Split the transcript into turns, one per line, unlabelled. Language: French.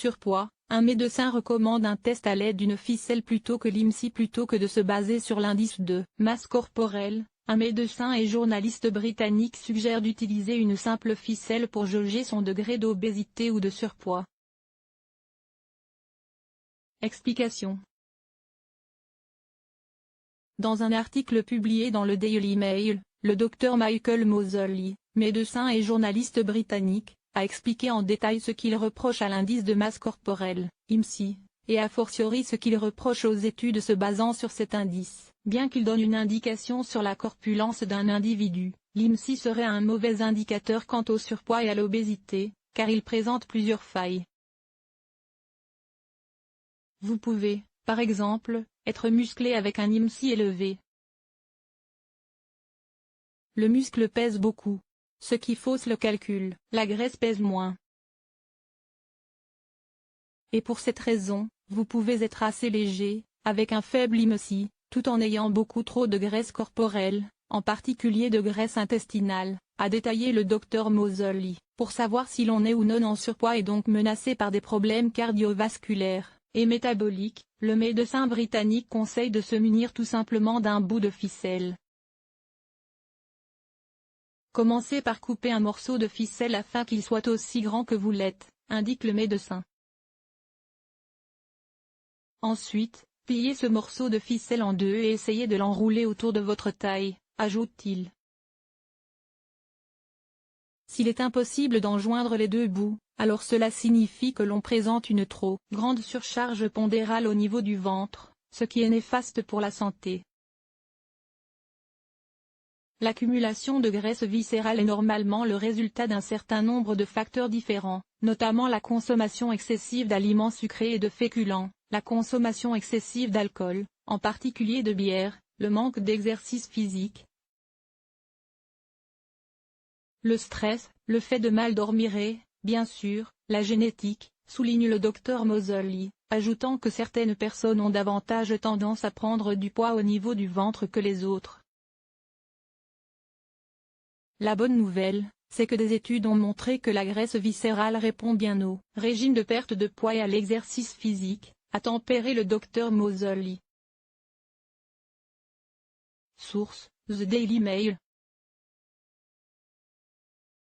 Surpoids, un médecin recommande un test à l'aide d'une ficelle plutôt que l'IMSI plutôt que de se baser sur l'indice de masse corporelle. Un médecin et journaliste britannique suggère d'utiliser une simple ficelle pour jauger son degré d'obésité ou de surpoids. Explication. Dans un article publié dans le Daily Mail, le Dr Michael Moseley, médecin et journaliste britannique, a expliqué en détail ce qu'il reproche à l'indice de masse corporelle, IMSI, et a fortiori ce qu'il reproche aux études se basant sur cet indice. Bien qu'il donne une indication sur la corpulence d'un individu, l'IMSI serait un mauvais indicateur quant au surpoids et à l'obésité, car il présente plusieurs failles. Vous pouvez, par exemple, être musclé avec un IMSI élevé. Le muscle pèse beaucoup, ce qui fausse le calcul, la graisse pèse moins. Et pour cette raison, vous pouvez être assez léger, avec un faible IMSI, tout en ayant beaucoup trop de graisse corporelle, en particulier de graisse intestinale, a détaillé le Dr Moseley. Pour savoir si l'on est ou non en surpoids et donc menacé par des problèmes cardiovasculaires et métaboliques, le médecin britannique conseille de se munir tout simplement d'un bout de ficelle. Commencez par couper un morceau de ficelle afin qu'il soit aussi grand que vous l'êtes, indique le médecin. Ensuite, pliez ce morceau de ficelle en deux et essayez de l'enrouler autour de votre taille, ajoute-t-il. S'il est impossible d'en joindre les deux bouts, alors cela signifie que l'on présente une trop grande surcharge pondérale au niveau du ventre, ce qui est néfaste pour la santé. L'accumulation de graisse viscérale est normalement le résultat d'un certain nombre de facteurs différents, notamment la consommation excessive d'aliments sucrés et de féculents, la consommation excessive d'alcool, en particulier de bière, le manque d'exercice physique, le stress, le fait de mal dormir et, bien sûr, la génétique, souligne le Dr Moseley, ajoutant que certaines personnes ont davantage tendance à prendre du poids au niveau du ventre que les autres. La bonne nouvelle, c'est que des études ont montré que la graisse viscérale répond bien au régime de perte de poids et à l'exercice physique, a tempéré le Dr Moseley. Source: The Daily Mail.